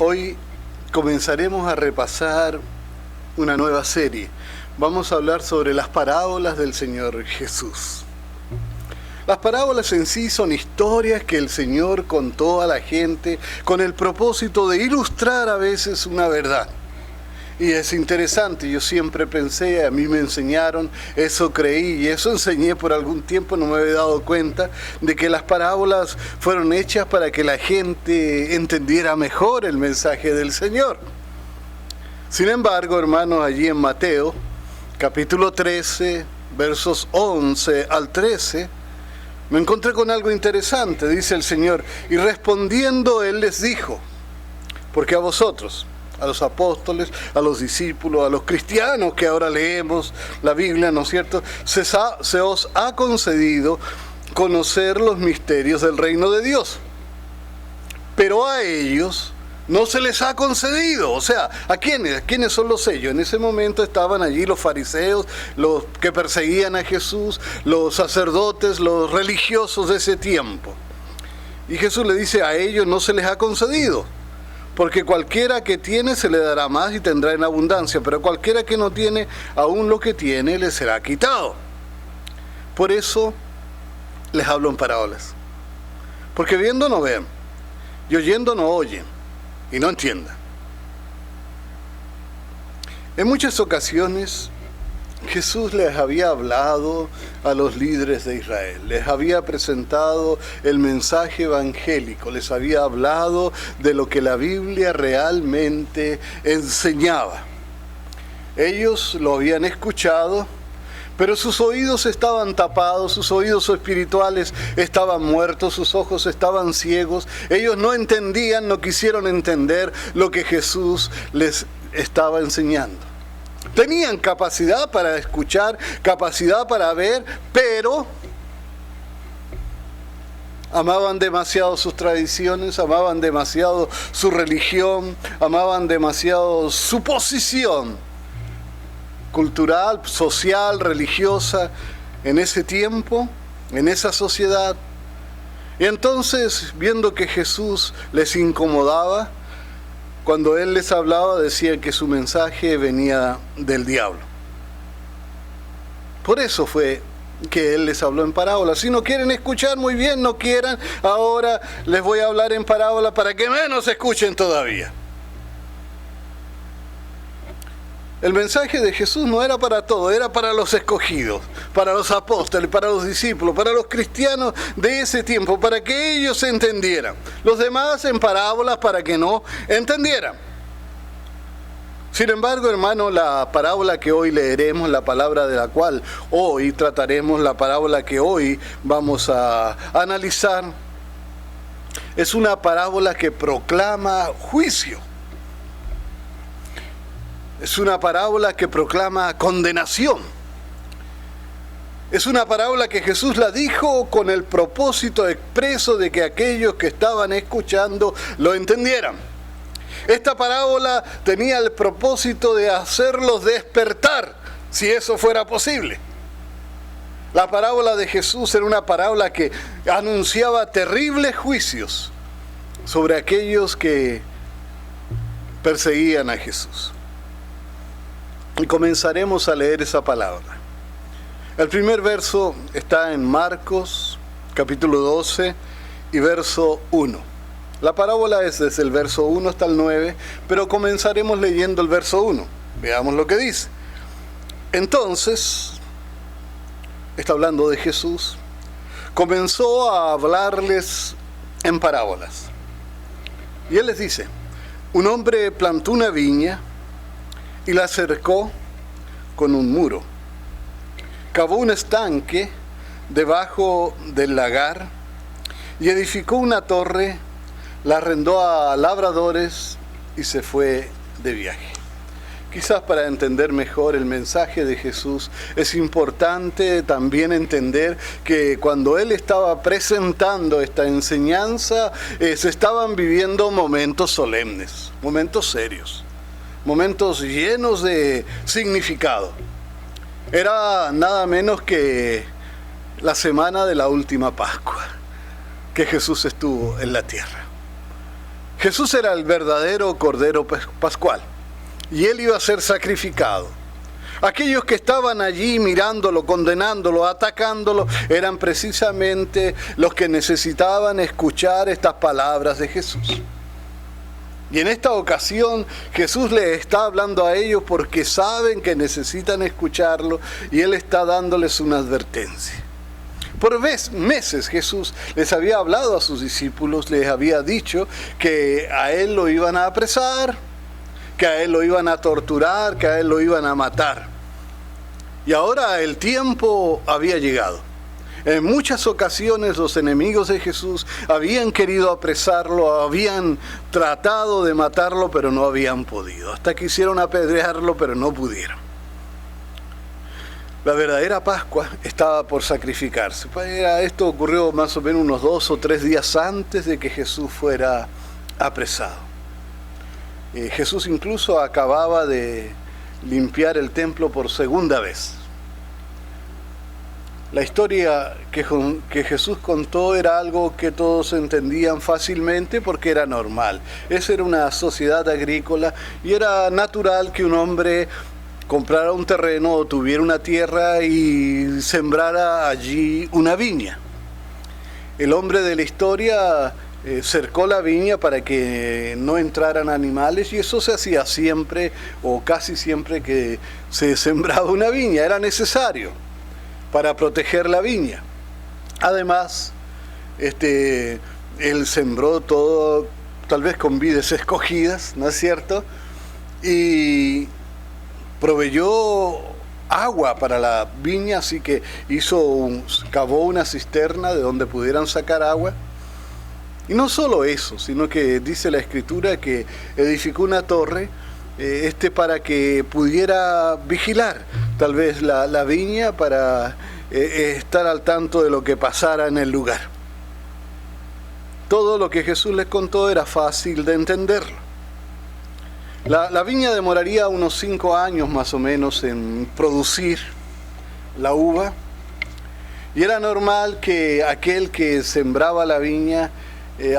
Hoy comenzaremos a repasar una nueva serie. Vamos a hablar sobre las parábolas del Señor Jesús. Las parábolas en sí son historias que el Señor contó a la gente con el propósito de ilustrar a veces una verdad. Y es interesante, yo siempre pensé, a mí me enseñaron, eso creí y eso enseñé por algún tiempo, no me había dado cuenta de que las parábolas fueron hechas para que la gente entendiera mejor el mensaje del Señor. Sin embargo, hermanos, allí en Mateo, capítulo 13, versos 11 al 13, me encontré con algo interesante, dice el Señor, y respondiendo Él les dijo, porque a vosotros, a los apóstoles, a los discípulos, a los cristianos que ahora leemos la Biblia, ¿no es cierto?, se os ha concedido conocer los misterios del reino de Dios, pero a ellos no se les ha concedido. O sea, ¿a quiénes? ¿Quiénes son los ellos? En ese momento estaban allí los fariseos, los que perseguían a Jesús, los sacerdotes, los religiosos de ese tiempo. Y Jesús le dice, a ellos no se les ha concedido, porque cualquiera que tiene se le dará más y tendrá en abundancia, pero cualquiera que no tiene, aún lo que tiene le será quitado. Por eso les hablo en parábolas, porque viendo no ven, y oyendo no oyen, y no entiendan. En muchas ocasiones Jesús les había hablado a los líderes de Israel, les había presentado el mensaje evangélico, les había hablado de lo que la Biblia realmente enseñaba. Ellos lo habían escuchado, pero sus oídos estaban tapados, sus oídos espirituales estaban muertos, sus ojos estaban ciegos. Ellos no entendían, no quisieron entender lo que Jesús les estaba enseñando. Tenían capacidad para escuchar, capacidad para ver, pero amaban demasiado sus tradiciones, amaban demasiado su religión, amaban demasiado su posición cultural, social, religiosa en ese tiempo, en esa sociedad. Y entonces, viendo que Jesús les incomodaba, cuando Él les hablaba, decían que su mensaje venía del diablo. Por eso fue que Él les habló en parábolas. Si no quieren escuchar, muy bien, no quieran, ahora les voy a hablar en parábolas para que menos escuchen todavía. El mensaje de Jesús no era para todos, era para los escogidos, para los apóstoles, para los discípulos, para los cristianos de ese tiempo, para que ellos entendieran. Los demás en parábolas para que no entendieran. Sin embargo, hermano, la parábola que hoy leeremos, la palabra de la cual hoy trataremos, la parábola que hoy vamos a analizar, es una parábola que proclama juicio. Es una parábola que proclama condenación. Es una parábola que Jesús la dijo con el propósito expreso de que aquellos que estaban escuchando lo entendieran. Esta parábola tenía el propósito de hacerlos despertar, si eso fuera posible. La parábola de Jesús era una parábola que anunciaba terribles juicios sobre aquellos que perseguían a Jesús. Y comenzaremos a leer esa palabra. El primer verso está en Marcos, capítulo 12 y verso 1. La parábola es desde el verso 1 hasta el 9, pero comenzaremos leyendo el verso 1. Veamos lo que dice. Entonces, está hablando de Jesús, comenzó a hablarles en parábolas. Y Él les dice, un hombre plantó una viña y la cercó con un muro. Cavó un estanque debajo del lagar y edificó una torre, la arrendó a labradores y se fue de viaje. Quizás para entender mejor el mensaje de Jesús es importante también entender que cuando Él estaba presentando esta enseñanza, se estaban viviendo momentos solemnes, momentos serios, momentos llenos de significado. Era nada menos que la semana de la última Pascua que Jesús estuvo en la tierra. Jesús era el verdadero Cordero Pascual y Él iba a ser sacrificado. Aquellos que estaban allí mirándolo, condenándolo, atacándolo, eran precisamente los que necesitaban escuchar estas palabras de Jesús. Y en esta ocasión Jesús les está hablando a ellos porque saben que necesitan escucharlo y Él está dándoles una advertencia. Por meses Jesús les había hablado a sus discípulos, les había dicho que a Él lo iban a apresar, que a Él lo iban a torturar, que a Él lo iban a matar. Y ahora el tiempo había llegado. En muchas ocasiones los enemigos de Jesús habían querido apresarlo, habían tratado de matarlo, pero no habían podido. Hasta quisieron apedrearlo, pero no pudieron. La verdadera Pascua estaba por sacrificarse. Esto ocurrió más o menos unos 2 o 3 días antes de que Jesús fuera apresado. Jesús incluso acababa de limpiar el templo por segunda vez. La historia que Jesús contó era algo que todos entendían fácilmente porque era normal. Esa era una sociedad agrícola y era natural que un hombre comprara un terreno o tuviera una tierra y sembrara allí una viña. El hombre de la historia cercó la viña para que no entraran animales y eso se hacía siempre o casi siempre que se sembraba una viña, era necesario para proteger la viña. Además, él sembró todo, tal vez con vides escogidas, ¿no es cierto? Y proveyó agua para la viña, así que cavó una cisterna de donde pudieran sacar agua. Y no solo eso, sino que dice la Escritura que edificó una torre para que pudiera vigilar tal vez la viña para estar al tanto de lo que pasara en el lugar. Todo lo que Jesús les contó era fácil de entenderlo. La viña demoraría unos 5 años más o menos en producir la uva y era normal que aquel que sembraba la viña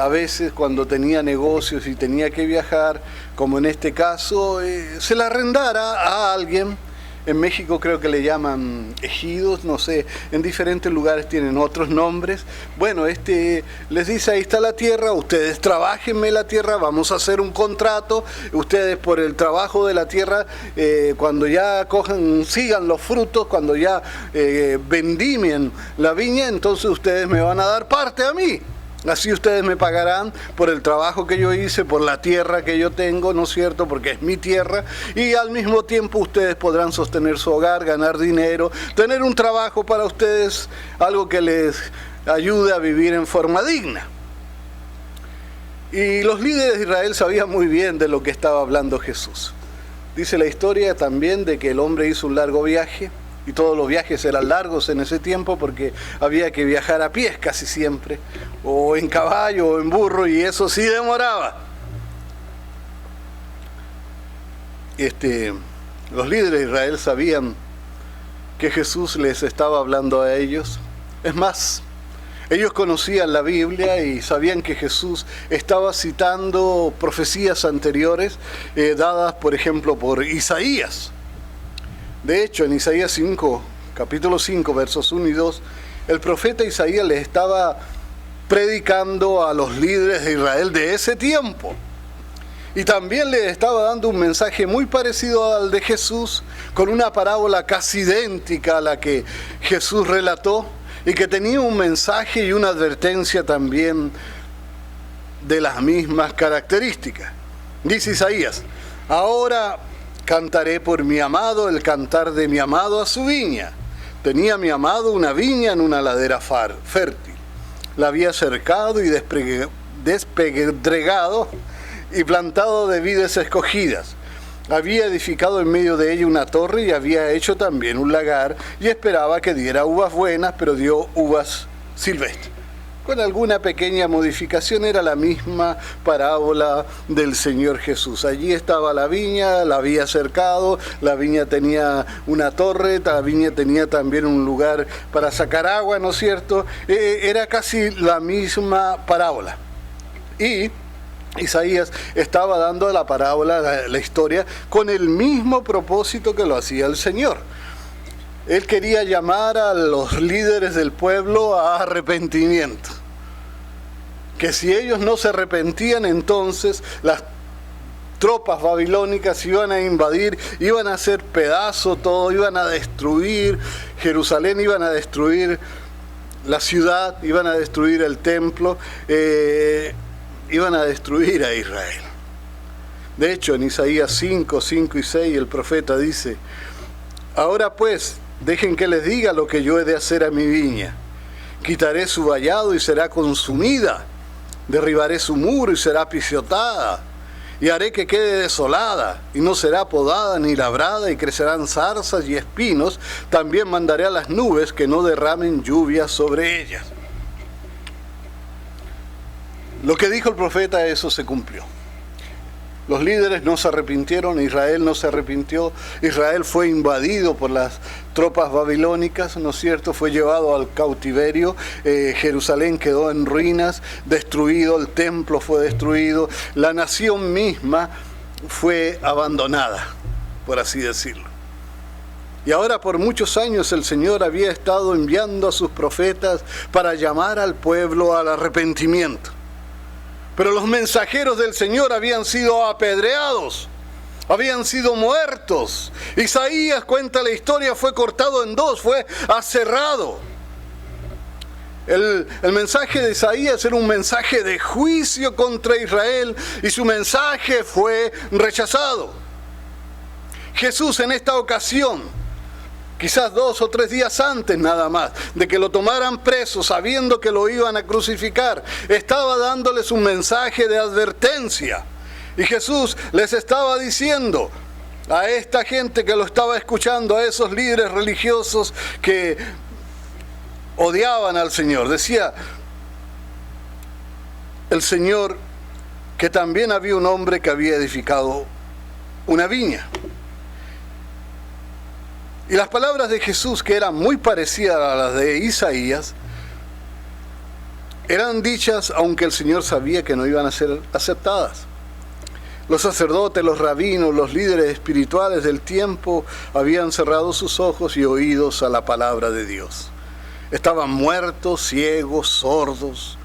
a veces cuando tenía negocios y tenía que viajar, como en este caso, se la arrendara a alguien. En México creo que le llaman ejidos, no sé, en diferentes lugares tienen otros nombres. Bueno, les dice, ahí está la tierra, ustedes trabájenme la tierra, vamos a hacer un contrato, ustedes por el trabajo de la tierra, cuando ya sigan los frutos, cuando ya vendimien la viña, entonces ustedes me van a dar parte a mí. Así ustedes me pagarán por el trabajo que yo hice, por la tierra que yo tengo, ¿no es cierto? Porque es mi tierra. Y al mismo tiempo ustedes podrán sostener su hogar, ganar dinero, tener un trabajo para ustedes, algo que les ayude a vivir en forma digna. Y los líderes de Israel sabían muy bien de lo que estaba hablando Jesús. Dice la historia también de que el hombre hizo un largo viaje. Y todos los viajes eran largos en ese tiempo porque había que viajar a pies casi siempre, o en caballo o en burro, y eso sí demoraba. Los líderes de Israel sabían que Jesús les estaba hablando a ellos. Es más, ellos conocían la Biblia y sabían que Jesús estaba citando profecías anteriores dadas, por ejemplo, por Isaías. De hecho, en Isaías 5, capítulo 5, versos 1 y 2, el profeta Isaías les estaba predicando a los líderes de Israel de ese tiempo. Y también les estaba dando un mensaje muy parecido al de Jesús, con una parábola casi idéntica a la que Jesús relató, y que tenía un mensaje y una advertencia también de las mismas características. Dice Isaías, ahora cantaré por mi amado el cantar de mi amado a su viña. Tenía mi amado una viña en una ladera fértil. La había cercado y despedregado y plantado de vides escogidas. Había edificado en medio de ella una torre y había hecho también un lagar y esperaba que diera uvas buenas, pero dio uvas silvestres. Con alguna pequeña modificación era la misma parábola del Señor Jesús. Allí estaba la viña, la había cercado, la viña tenía una torre, la viña tenía también un lugar para sacar agua, ¿no es cierto? Era casi la misma parábola. Y Isaías estaba dando la parábola, la historia, con el mismo propósito que lo hacía el Señor. Él quería llamar a los líderes del pueblo a arrepentimiento. Que si ellos no se arrepentían, entonces las tropas babilónicas iban a invadir, iban a hacer pedazo todo, iban a destruir Jerusalén, iban a destruir la ciudad, iban a destruir el templo, iban a destruir a Israel. De hecho, en Isaías 5 y 6, el profeta dice: ahora pues, dejen que les diga lo que yo he de hacer a mi viña. Quitaré su vallado y será consumida. Derribaré su muro y será pisotada. Y haré que quede desolada, y no será podada ni labrada, y crecerán zarzas y espinos. También mandaré a las nubes que no derramen lluvia sobre ellas. Lo que dijo el profeta, eso se cumplió. Los líderes no se arrepintieron, Israel no se arrepintió, Israel fue invadido por las tropas babilónicas, ¿no es cierto? Fue llevado al cautiverio, Jerusalén quedó en ruinas, destruido, el templo fue destruido, la nación misma fue abandonada, por así decirlo. Y ahora por muchos años el Señor había estado enviando a sus profetas para llamar al pueblo al arrepentimiento. Pero los mensajeros del Señor habían sido apedreados, habían sido muertos. Isaías cuenta la historia, fue cortado en dos, fue aserrado. El mensaje de Isaías era un mensaje de juicio contra Israel y su mensaje fue rechazado. Jesús en esta ocasión, quizás 2 o 3 días antes nada más de que lo tomaran preso, sabiendo que lo iban a crucificar, estaba dándoles un mensaje de advertencia. Y Jesús les estaba diciendo a esta gente que lo estaba escuchando, a esos líderes religiosos que odiaban al Señor, decía el Señor que también había un hombre que había edificado una viña. Y las palabras de Jesús, que eran muy parecidas a las de Isaías, eran dichas aunque el Señor sabía que no iban a ser aceptadas. Los sacerdotes, los rabinos, los líderes espirituales del tiempo habían cerrado sus ojos y oídos a la palabra de Dios. Estaban muertos, ciegos, sordos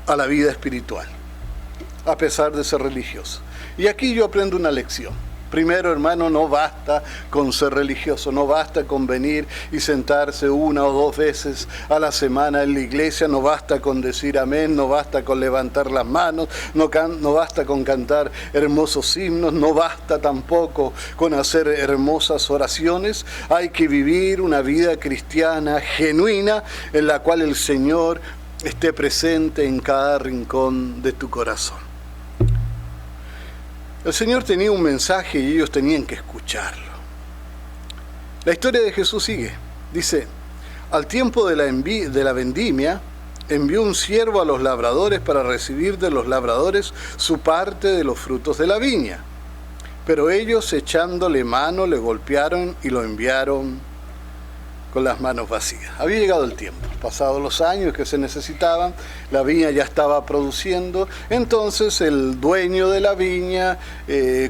a la vida espiritual, a pesar de ser religiosos. Y aquí yo aprendo una lección. Primero, hermano, no basta con ser religioso, no basta con venir y sentarse 1 o 2 veces a la semana en la iglesia, no basta con decir amén, no basta con levantar las manos, no basta con cantar hermosos himnos, no basta tampoco con hacer hermosas oraciones. Hay que vivir una vida cristiana genuina en la cual el Señor esté presente en cada rincón de tu corazón. El Señor tenía un mensaje y ellos tenían que escucharlo. La historia de Jesús sigue. Dice: al tiempo de la vendimia, envió un siervo a los labradores para recibir de los labradores su parte de los frutos de la viña. Pero ellos, echándole mano, le golpearon y lo enviaron con las manos vacías. Había llegado el tiempo, pasados los años que se necesitaban, la viña ya estaba produciendo, entonces el dueño de la viña,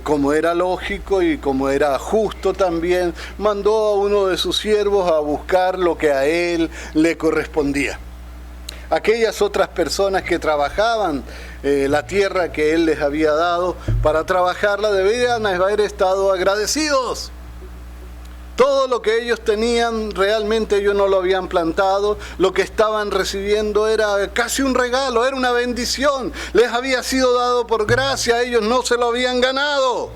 como era lógico y como era justo también, mandó a uno de sus siervos a buscar lo que a él le correspondía. Aquellas otras personas que trabajaban la tierra que él les había dado para trabajarla debían haber estado agradecidos. Todo lo que ellos tenían, realmente ellos no lo habían plantado, lo que estaban recibiendo era casi un regalo, era una bendición, les había sido dado por gracia, ellos no se lo habían ganado.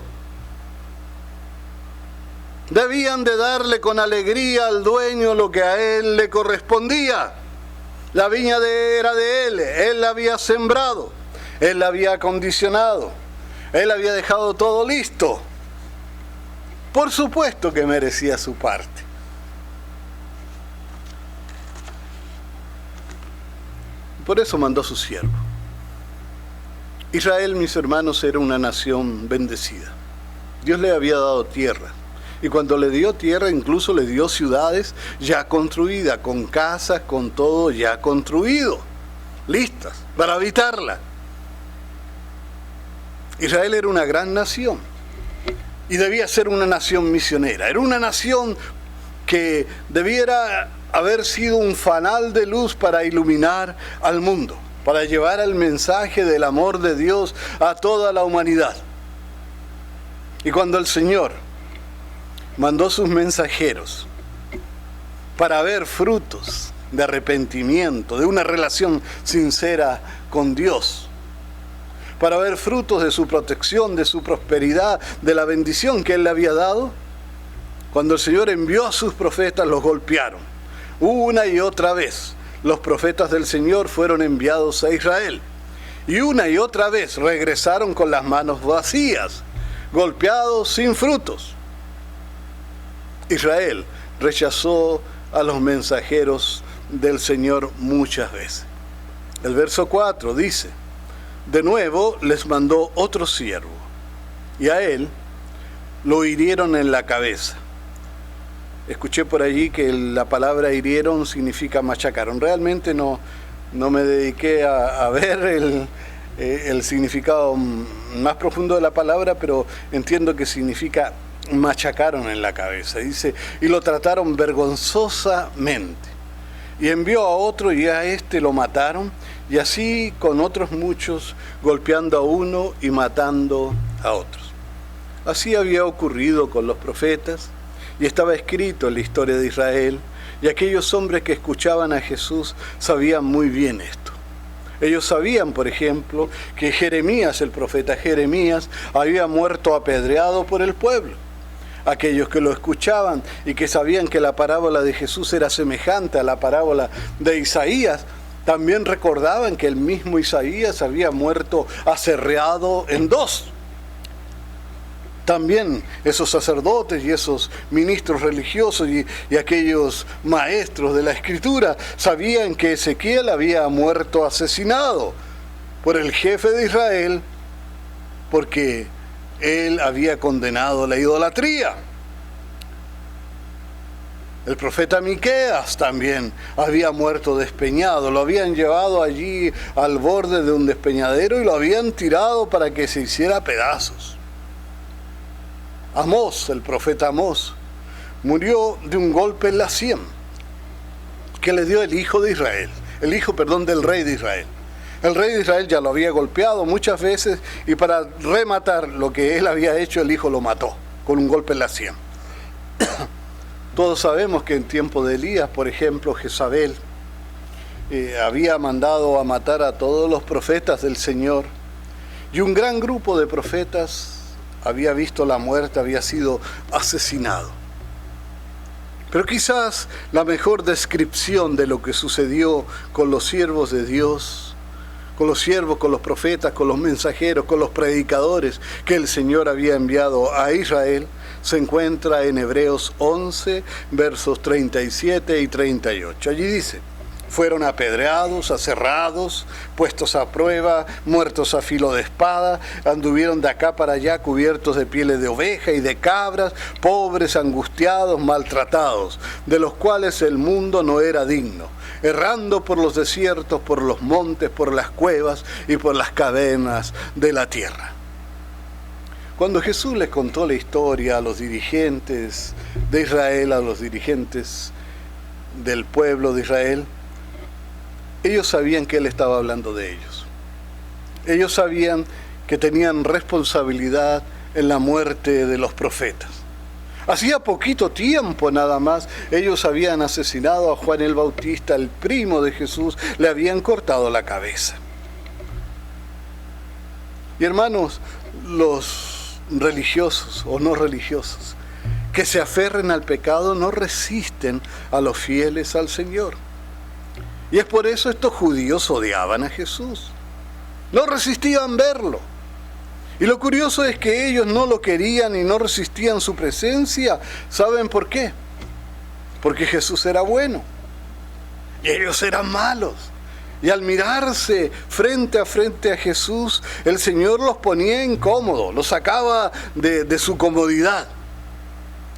Debían de darle con alegría al dueño lo que a él le correspondía. La viña era de él la había sembrado, él la había acondicionado, él había dejado todo listo. Por supuesto que merecía su parte. Por eso mandó a su siervo. Israel, mis hermanos, era una nación bendecida. Dios le había dado tierra. Y cuando le dio tierra, incluso le dio ciudades ya construidas, con casas, con todo ya construido, listas para habitarla. Israel era una gran nación y debía ser una nación misionera. Era una nación que debiera haber sido un fanal de luz para iluminar al mundo, para llevar el mensaje del amor de Dios a toda la humanidad. Y cuando el Señor mandó sus mensajeros para ver frutos de arrepentimiento, de una relación sincera con Dios, para ver frutos de su protección, de su prosperidad, de la bendición que Él le había dado, cuando el Señor envió a sus profetas, los golpearon. Una y otra vez, los profetas del Señor fueron enviados a Israel. Y una y otra vez regresaron con las manos vacías, golpeados sin frutos. Israel rechazó a los mensajeros del Señor muchas veces. El verso 4 dice: de nuevo les mandó otro siervo, y a él lo hirieron en la cabeza. Escuché por allí que la palabra hirieron significa machacaron. Realmente no me dediqué a ver el significado más profundo de la palabra, pero entiendo que significa machacaron en la cabeza. Dice, y lo trataron vergonzosamente. Y envió a otro y a este lo mataron, y así con otros muchos, golpeando a uno y matando a otros. Así había ocurrido con los profetas, y estaba escrito en la historia de Israel, y aquellos hombres que escuchaban a Jesús sabían muy bien esto. Ellos sabían, por ejemplo, que Jeremías, el profeta Jeremías, había muerto apedreado por el pueblo. Aquellos que lo escuchaban y que sabían que la parábola de Jesús era semejante a la parábola de Isaías, también recordaban que el mismo Isaías había muerto aserreado en dos. También esos sacerdotes y esos ministros religiosos y aquellos maestros de la Escritura sabían que Ezequiel había muerto asesinado por el jefe de Israel porque él había condenado la idolatría. El profeta Miqueas también había muerto despeñado. Lo habían llevado allí al borde de un despeñadero y lo habían tirado para que se hiciera pedazos. Amós, el profeta Amós, murió de un golpe en la sien que le dio el hijo de Israel, del rey de Israel. El rey de Israel ya lo había golpeado muchas veces y para rematar lo que él había hecho, el hijo lo mató con un golpe en la sien. Todos sabemos que en tiempo de Elías, por ejemplo, Jezabel había mandado a matar a todos los profetas del Señor, y un gran grupo de profetas había visto la muerte, había sido asesinado. Pero quizás la mejor descripción de lo que sucedió con los siervos de Dios, con los siervos, con los profetas, con los mensajeros, con los predicadores que el Señor había enviado a Israel, se encuentra en Hebreos 11, versos 37 y 38. Allí dice: fueron apedreados, aserrados, puestos a prueba, muertos a filo de espada, anduvieron de acá para allá cubiertos de pieles de oveja y de cabras, pobres, angustiados, maltratados, de los cuales el mundo no era digno, errando por los desiertos, por los montes, por las cuevas y por las cavernas de la tierra. Cuando Jesús les contó la historia a los dirigentes de Israel, a los dirigentes del pueblo de Israel, ellos sabían que Él estaba hablando de ellos. Ellos sabían que tenían responsabilidad en la muerte de los profetas. Hacía poquito tiempo nada más, ellos habían asesinado a Juan el Bautista, el primo de Jesús, le habían cortado la cabeza. Y hermanos, los religiosos o no religiosos que se aferren al pecado no resisten a los fieles al Señor. Y es por eso estos judíos odiaban a Jesús. No resistían verlo. Y lo curioso es que ellos no lo querían y no resistían su presencia. ¿Saben por qué? Porque Jesús era bueno y ellos eran malos. Y al mirarse frente a Jesús, el Señor los ponía incómodos, los sacaba de su comodidad.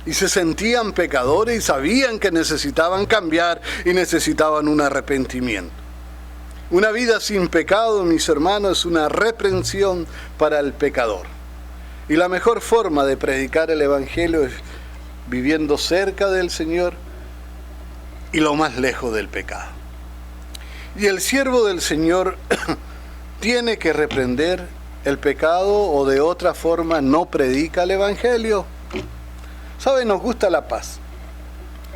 Y se sentían pecadores y sabían que necesitaban cambiar y necesitaban un arrepentimiento. Una vida sin pecado, mis hermanos, es una reprensión para el pecador. Y la mejor forma de predicar el Evangelio es viviendo cerca del Señor y lo más lejos del pecado. Y el siervo del Señor tiene que reprender el pecado o de otra forma no predica el Evangelio. ¿Saben? Nos gusta la paz.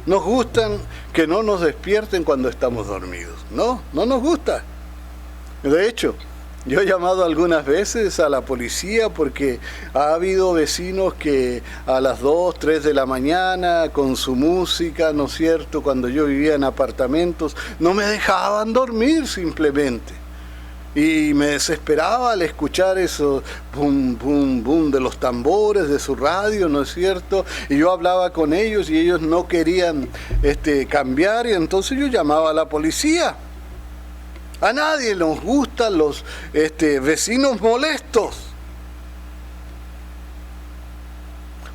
Nos gustan que no nos despierten cuando estamos dormidos. No nos gusta. De hecho, yo he llamado algunas veces a la policía porque ha habido vecinos que a las 2, 3 de la mañana con su música, ¿no es cierto?, cuando yo vivía en apartamentos, no me dejaban dormir simplemente. Y me desesperaba al escuchar eso, boom, boom, boom, de los tambores, de su radio, ¿no es cierto? Y yo hablaba con ellos y ellos no querían cambiar, y entonces yo llamaba a la policía. A nadie nos gustan los vecinos molestos.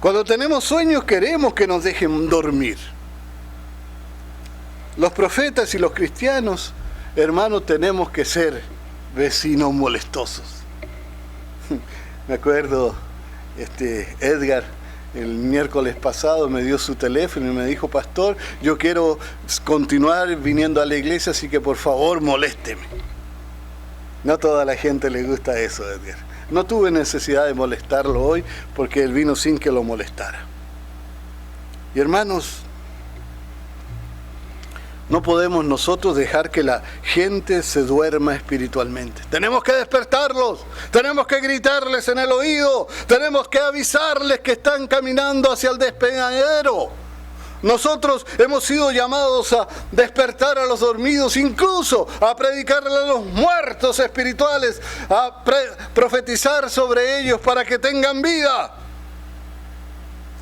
Cuando tenemos sueños queremos que nos dejen dormir. Los profetas y los cristianos, hermanos, tenemos que ser vecinos molestosos. Me acuerdo, Edgar, el miércoles pasado me dio su teléfono y me dijo: pastor, yo quiero continuar viniendo a la iglesia, así que por favor molésteme. No a toda la gente le gusta eso, Edgar. No tuve necesidad de molestarlo hoy porque él vino sin que lo molestara. Y hermanos, no podemos nosotros dejar que la gente se duerma espiritualmente. Tenemos que despertarlos, tenemos que gritarles en el oído, tenemos que avisarles que están caminando hacia el despeñadero. Nosotros hemos sido llamados a despertar a los dormidos, incluso a predicarle a los muertos espirituales, a profetizar sobre ellos para que tengan vida.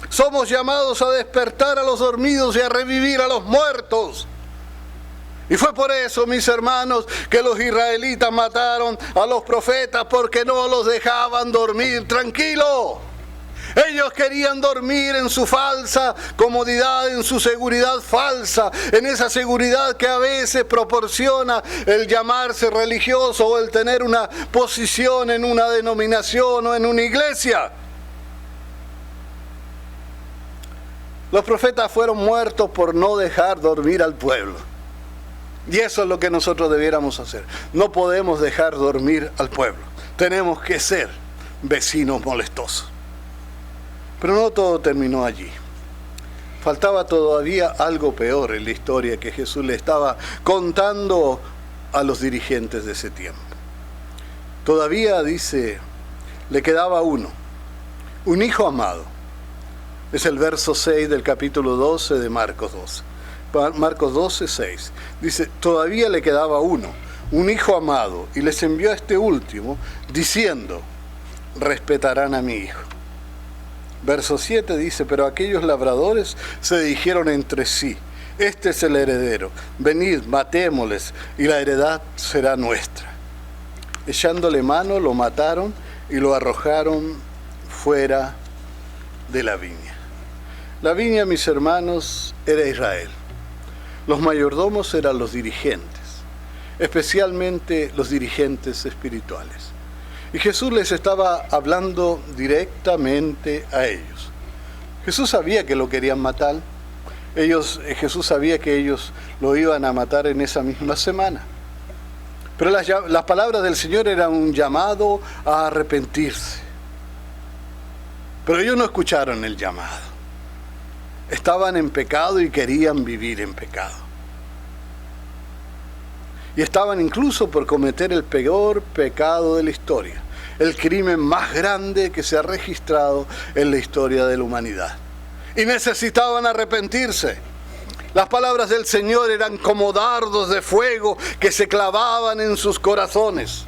Somos llamados a despertar a los dormidos y a revivir a los muertos. Y fue por eso, mis hermanos, que los israelitas mataron a los profetas, porque no los dejaban dormir tranquilo. Ellos querían dormir en su falsa comodidad, en su seguridad falsa, en esa seguridad que a veces proporciona el llamarse religioso o el tener una posición en una denominación o en una iglesia. Los profetas fueron muertos por no dejar dormir al pueblo. Y eso es lo que nosotros debiéramos hacer. No podemos dejar dormir al pueblo. Tenemos que ser vecinos molestosos. Pero no todo terminó allí. Faltaba todavía algo peor en la historia que Jesús le estaba contando a los dirigentes de ese tiempo. Todavía, dice, le quedaba uno, un hijo amado. Es el verso 6 del capítulo 12 de Marcos 12. Marcos 12, 6. Dice: todavía le quedaba uno, un hijo amado, y les envió a este último, diciendo: respetarán a mi hijo. Verso 7 dice: pero aquellos labradores se dijeron entre sí: este es el heredero, venid, matémosles, y la heredad será nuestra. Echándole mano, lo mataron y lo arrojaron fuera de la viña. La viña, mis hermanos, era Israel. Los mayordomos eran los dirigentes, especialmente los dirigentes espirituales. Y Jesús les estaba hablando directamente a ellos. Jesús sabía que lo querían matar. Jesús sabía que ellos lo iban a matar en esa misma semana. Pero las palabras del Señor eran un llamado a arrepentirse. Pero ellos no escucharon el llamado. Estaban en pecado y querían vivir en pecado. Y estaban incluso por cometer el peor pecado de la historia, el crimen más grande que se ha registrado en la historia de la humanidad. Y necesitaban arrepentirse. Las palabras del Señor eran como dardos de fuego que se clavaban en sus corazones.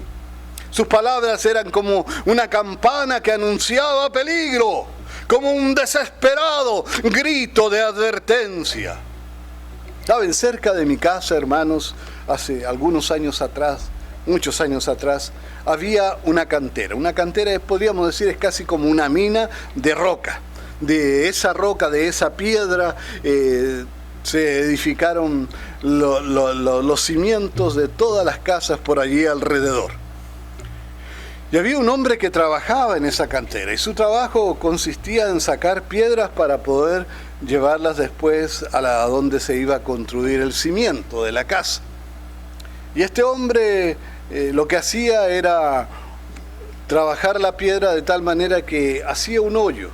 Sus palabras eran como una campana que anunciaba peligro, como un desesperado grito de advertencia. Saben, cerca de mi casa, hermanos, hace algunos años atrás, muchos años atrás, había una cantera. Una cantera, podríamos decir, es casi como una mina de roca. De esa roca, de esa piedra, se edificaron los cimientos de todas las casas por allí alrededor. Y había un hombre que trabajaba en esa cantera y su trabajo consistía en sacar piedras para poder llevarlas después a donde se iba a construir el cimiento de la casa. Y este hombre lo que hacía era trabajar la piedra de tal manera que hacía un hoyo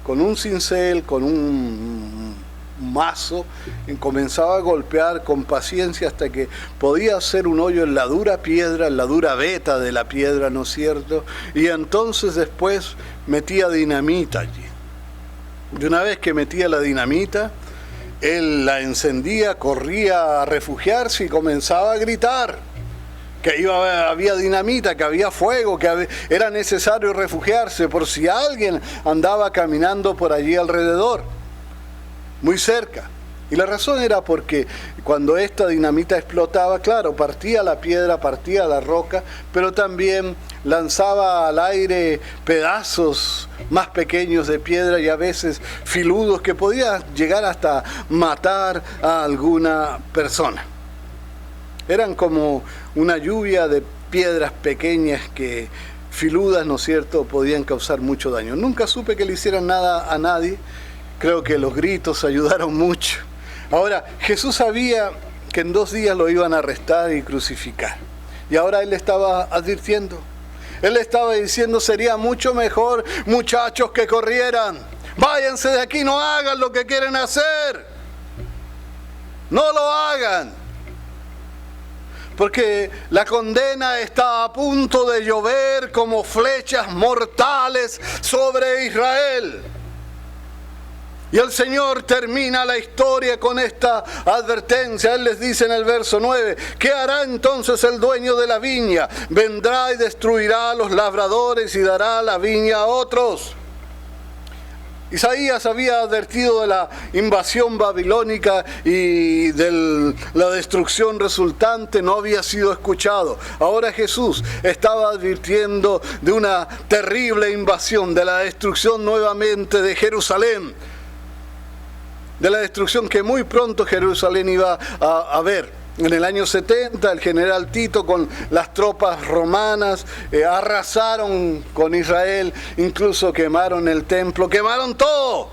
con un cincel, con un mazo, y comenzaba a golpear con paciencia hasta que podía hacer un hoyo en la dura piedra, en la dura veta de la piedra, ¿no es cierto? Y entonces después metía dinamita allí. Y una vez que metía la dinamita, él la encendía, corría a refugiarse y comenzaba a gritar que había dinamita, que había fuego, que era necesario refugiarse por si alguien andaba caminando por allí alrededor, muy cerca. Y la razón era porque cuando esta dinamita explotaba, claro, partía la piedra, partía la roca, pero también lanzaba al aire pedazos más pequeños de piedra y a veces filudos que podían llegar hasta matar a alguna persona. Eran como una lluvia de piedras pequeñas que filudas, ¿no es cierto?, podían causar mucho daño. Nunca supe que le hicieran nada a nadie. Creo que los gritos ayudaron mucho. Ahora, Jesús sabía que en 2 días lo iban a arrestar y crucificar. Y ahora Él estaba advirtiendo. Él estaba diciendo, sería mucho mejor, muchachos, que corrieran. Váyanse de aquí, no hagan lo que quieren hacer. No lo hagan. Porque la condena está a punto de llover como flechas mortales sobre Israel. Y el Señor termina la historia con esta advertencia. Él les dice en el verso 9, ¿qué hará entonces el dueño de la viña? Vendrá y destruirá a los labradores y dará la viña a otros. Isaías había advertido de la invasión babilónica y de la destrucción resultante, no había sido escuchado. Ahora Jesús estaba advirtiendo de una terrible invasión, de la destrucción nuevamente de Jerusalén, de la destrucción que muy pronto Jerusalén iba a ver. En el año 70, el general Tito con las tropas romanas arrasaron con Israel, incluso quemaron el templo, quemaron todo.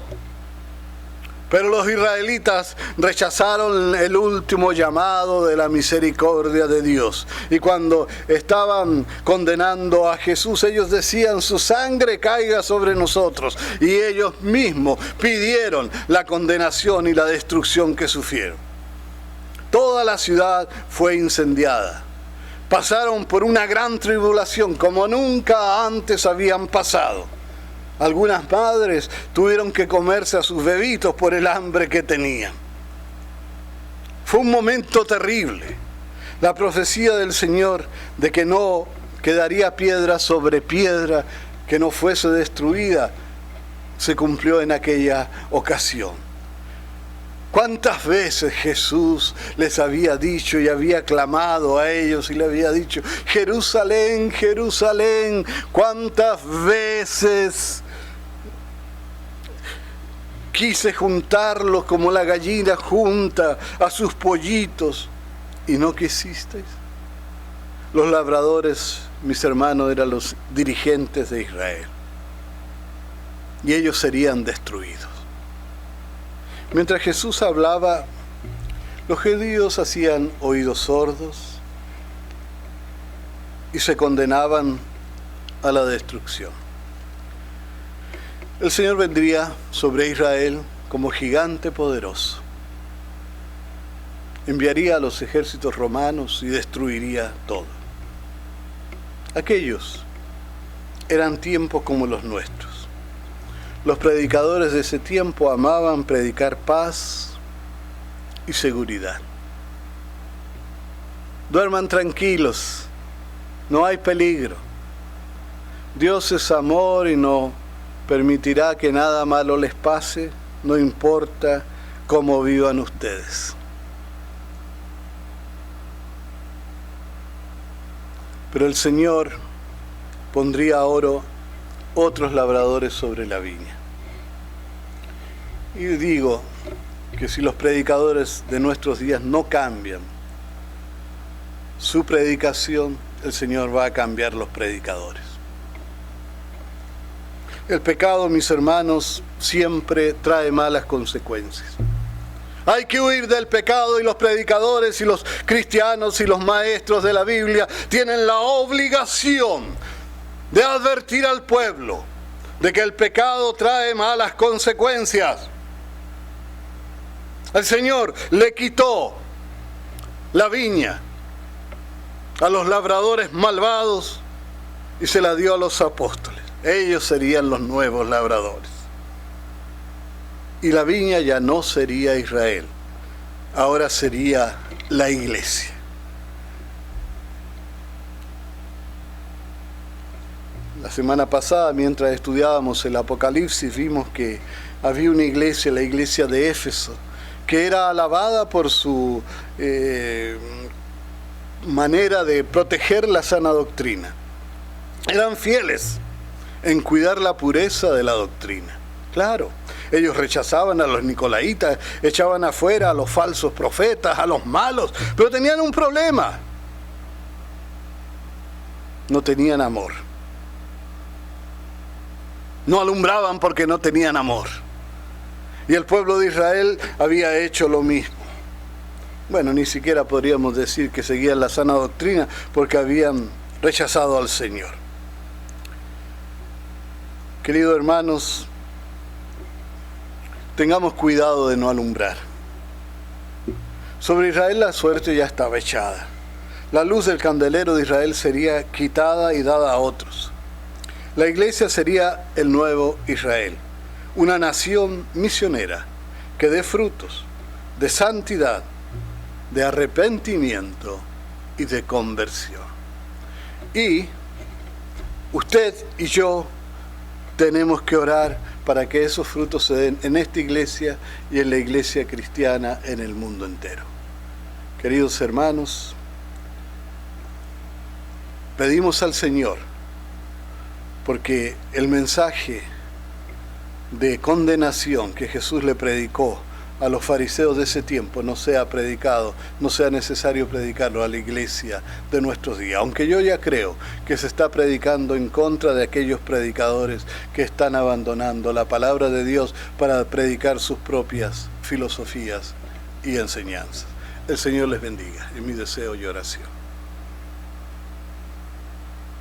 Pero los israelitas rechazaron el último llamado de la misericordia de Dios. Y cuando estaban condenando a Jesús, ellos decían, su sangre caiga sobre nosotros. Y ellos mismos pidieron la condenación y la destrucción que sufrieron. Toda la ciudad fue incendiada. Pasaron por una gran tribulación como nunca antes habían pasado. Algunas madres tuvieron que comerse a sus bebitos por el hambre que tenían. Fue un momento terrible. La profecía del Señor de que no quedaría piedra sobre piedra que no fuese destruida se cumplió en aquella ocasión. ¿Cuántas veces Jesús les había dicho y había clamado a ellos y le había dicho, Jerusalén, Jerusalén, cuántas veces quise juntarlos como la gallina junta a sus pollitos y no quisisteis? Los labradores, mis hermanos, eran los dirigentes de Israel y ellos serían destruidos. Mientras Jesús hablaba, los judíos hacían oídos sordos y se condenaban a la destrucción. El Señor vendría sobre Israel como gigante poderoso. Enviaría a los ejércitos romanos y destruiría todo. Aquellos eran tiempos como los nuestros. Los predicadores de ese tiempo amaban predicar paz y seguridad. Duerman tranquilos, no hay peligro. Dios es amor y no permitirá que nada malo les pase, no importa cómo vivan ustedes. Pero el Señor pondría ahora otros labradores sobre la viña. Y digo, que si los predicadores de nuestros días no cambian su predicación, el Señor va a cambiar los predicadores. El pecado, mis hermanos, siempre trae malas consecuencias. Hay que huir del pecado, y los predicadores y los cristianos y los maestros de la Biblia tienen la obligación de advertir al pueblo de que el pecado trae malas consecuencias. El Señor le quitó la viña a los labradores malvados y se la dio a los apóstoles. Ellos serían los nuevos labradores. Y la viña ya no sería Israel, ahora sería la iglesia. La semana pasada, mientras estudiábamos el Apocalipsis, vimos que había una iglesia, la iglesia de Éfeso, que era alabada por su manera de proteger la sana doctrina. Eran fieles en cuidar la pureza de la doctrina. Claro, ellos rechazaban a los nicolaitas, echaban afuera a los falsos profetas, a los malos, pero tenían un problema. No tenían amor. No alumbraban porque no tenían amor. Y el pueblo de Israel había hecho lo mismo. Bueno, ni siquiera podríamos decir que seguían la sana doctrina porque habían rechazado al Señor. Queridos hermanos, tengamos cuidado de no alumbrar. Sobre Israel la suerte ya estaba echada. La luz del candelero de Israel sería quitada y dada a otros. La iglesia sería el nuevo Israel, una nación misionera que dé frutos de santidad, de arrepentimiento y de conversión. Y usted y yo tenemos que orar para que esos frutos se den en esta iglesia y en la iglesia cristiana en el mundo entero. Queridos hermanos, pedimos al Señor porque el mensaje de condenación que Jesús le predicó a los fariseos de ese tiempo no sea predicado, no sea necesario predicarlo a la iglesia de nuestros días. Aunque yo ya creo que se está predicando en contra de aquellos predicadores que están abandonando la palabra de Dios para predicar sus propias filosofías y enseñanzas. El Señor les bendiga, es mi deseo y oración.